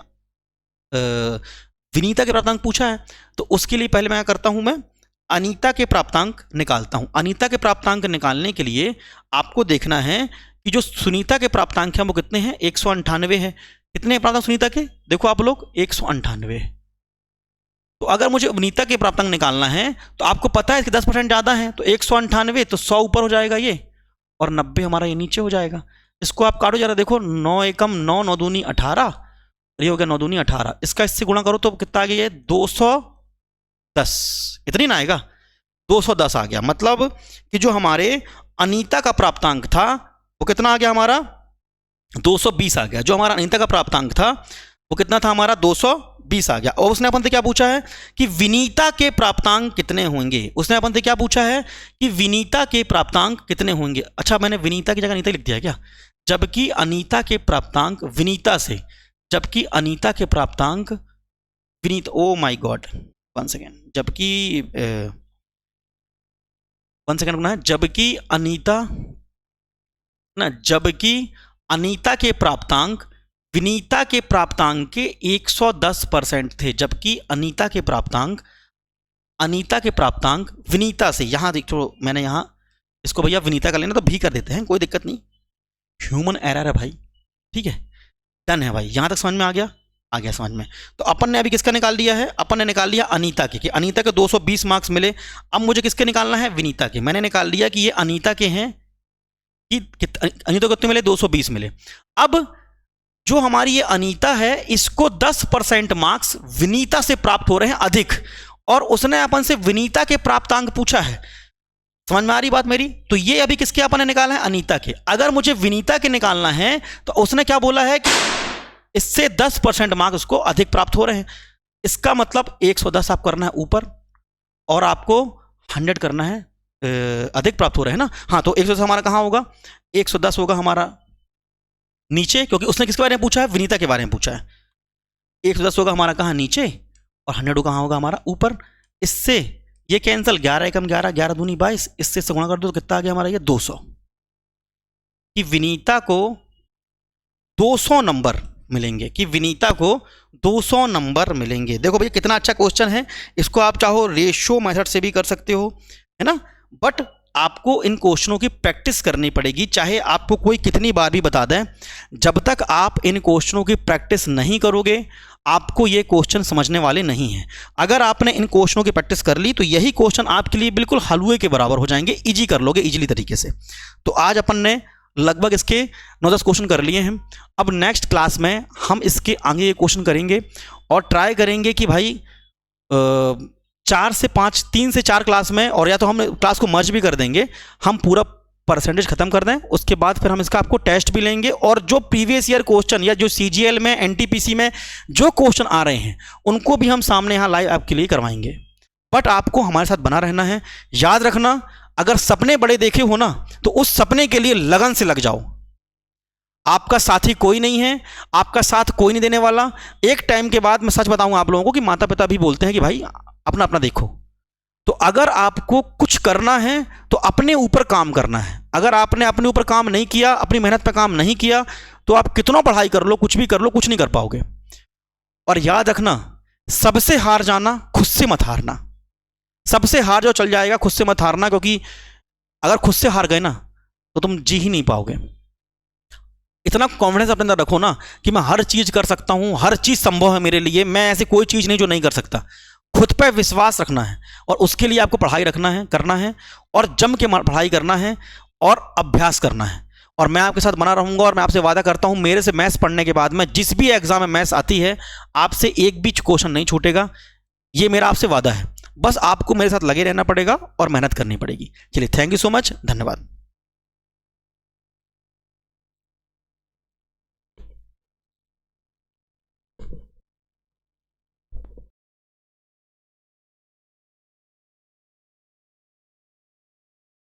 विनीता के प्राप्तांक पूछा है, तो उसके लिए पहले मैं क्या करता हूं, मैं अनीता के प्राप्तांक निकालता हूं। अनीता के प्राप्तांक निकालने के लिए आपको देखना है कि जो सुनीता के प्राप्तांक हैं वो कितने हैं, 198 है। कितने प्राप्तांक सुनीता के, देखो आप लोग, 198। तो अगर मुझे विनीता के प्राप्तांक निकालना है तो आपको पता है कि 10% ज़्यादा है, तो 198 तो 100 ऊपर हो जाएगा ये, और 90 हमारा ये नीचे हो जाएगा। इसको आप काटो जरा, देखो 9 एकम 9, 9 दूनी 18, ये हो गया 9 दूनी 18। इसका इससे गुणा करो तो कितना आ गया ये, 210। इतनी ना आएगा, 210 आ गया। मतलब कि जो हमारे अनीता का प्राप्तांक था वो कितना आ गया हमारा, 220 आ गया। जो हमारा अनीता का प्राप्तांक था वो कितना था हमारा, 220 आ गया। और उसने अपन से क्या पूछा है कि विनीता के प्राप्तांक कितने होंगे। उसने अपन से क्या पूछा है कि विनीता के प्राप्तांक कितने होंगे। अच्छा, मैंने विनीता की जगह अनीता लिख दिया क्या, जबकि अनीता के प्राप्तांक विनीता से, जबकि अनीता के प्राप्तांक Vinita, oh my God, one second, जबकि वन सेकेंड है, जबकि अनीता के प्राप्तांक विनीता के प्राप्तांक के 110% थे, जबकि अनीता के प्राप्तांक विनीता से, यहां देखो मैंने यहां इसको भैया विनीता का लेना तो भी कर देते हैं, कोई दिक्कत नहीं, ह्यूमन एरर है भाई। ठीक है, डन है भाई, यहां तक समझ में आ गया समझ में। तो अपन ने अभी किसका निकाल दिया है, अपन ने निकाल लिया अनीता के, कि अनीता के 220 मार्क्स मिले। अब मुझे किसके निकालना है, विनीता के। मैंने निकाल लिया कि ये अनीता के हैं, कि अनीता को कितने मिले, 220 मिले। अब जो हमारी ये अनीता है, इसको 10% मार्क्स विनीता से प्राप्त हो रहे हैं अधिक, और उसने अपन से विनीता के प्राप्तांक पूछा है। समझ में आ रही बात मेरी। तो ये अभी किसके अपन ने निकाला है, अनीता के। अगर मुझे विनीता के निकालना है तो उसने क्या बोला है कि इससे 10% मार्क्स उसको अधिक प्राप्त हो रहे हैं। इसका मतलब 110 आप करना है ऊपर, और आपको 100 करना है, अधिक प्राप्त हो रहे हैं ना। हाँ, तो 110 हमारा कहाँ होगा, 110 होगा हमारा नीचे, क्योंकि उसने किसके बारे में पूछा है, विनीता के बारे में पूछा है। 110 होगा हमारा कहाँ, नीचे, और 100 कहाँ होगा हमारा ऊपर। इससे ये कैंसिल, 11 एकम 11, 11 दूनी 22, इससे गुणा कर दो तो कितना आ गया हमारा ये 200, कि विनीता को 200 नंबर मिलेंगे, कि विनीता को 200 नंबर मिलेंगे। देखो भैया कितना अच्छा क्वेश्चन है। इसको आप चाहो रेशियो मेथड से भी कर सकते हो, है ना, बट आपको इन क्वेश्चनों की प्रैक्टिस करनी पड़ेगी। चाहे आपको कोई कितनी बार भी बता दें, जब तक आप इन क्वेश्चनों की प्रैक्टिस नहीं करोगे आपको ये क्वेश्चन समझने वाले नहीं हैं। अगर आपने इन क्वेश्चनों की प्रैक्टिस कर ली तो यही क्वेश्चन आपके लिए बिल्कुल हलवे के बराबर हो जाएंगे, इजी कर लोगे इजीली तरीके से। तो आज अपन ने लगभग इसके 9-10 क्वेश्चन कर लिए हैं। अब नेक्स्ट क्लास में हम इसके आगे ये क्वेश्चन करेंगे और ट्राई करेंगे कि भाई 4 से 5, 3 से 4 क्लास में, और या तो हम क्लास को मर्ज भी कर देंगे, हम पूरा परसेंटेज खत्म कर दें। उसके बाद फिर हम इसका आपको टेस्ट भी लेंगे, और जो प्रीवियस ईयर क्वेश्चन या जो सीजीएल में, एनटीपीसी में जो क्वेश्चन आ रहे हैं उनको भी हम सामने यहाँ लाइव आपके लिए करवाएंगे। बट आपको हमारे साथ बना रहना है। याद रखना, अगर सपने बड़े देखे हो ना तो उस सपने के लिए लगन से लग जाओ। आपका साथी कोई नहीं है, आपका साथ कोई नहीं देने वाला। एक टाइम के बाद मैं सच बताऊं आप लोगों को कि माता पिता भी बोलते हैं कि भाई अपना अपना देखो। तो अगर आपको कुछ करना है तो अपने ऊपर काम करना है। अगर आपने अपने ऊपर काम नहीं किया, अपनी मेहनत पर काम नहीं किया, तो आप कितना पढ़ाई कर लो, कुछ भी कर लो, कुछ नहीं कर पाओगे। और याद रखना, सबसे हार जाना, खुद से मत हारना। सबसे हार जो चल जाएगा, खुद से मत हारना, क्योंकि अगर खुद से हार गए ना तो तुम जी ही नहीं पाओगे। इतना कॉन्फिडेंस अपने अंदर रखो ना कि मैं हर चीज कर सकता हूं, हर चीज संभव है मेरे लिए, मैं ऐसी कोई चीज नहीं जो नहीं कर सकता। खुद पे विश्वास रखना है और उसके लिए आपको पढ़ाई रखना है, करना है और जम के पढ़ाई करना है और अभ्यास करना है। और मैं आपके साथ बना रहूंगा और मैं आपसे वादा करता हूं मेरे से मैथ्स पढ़ने के बाद में जिस भी एग्जाम में मैथ्स आती है आपसे एक भी क्वेश्चन नहीं छूटेगा। ये मेरा आपसे वादा है। बस आपको मेरे साथ लगे रहना पड़ेगा और मेहनत करनी पड़ेगी। चलिए, थैंक यू सो मच, धन्यवाद।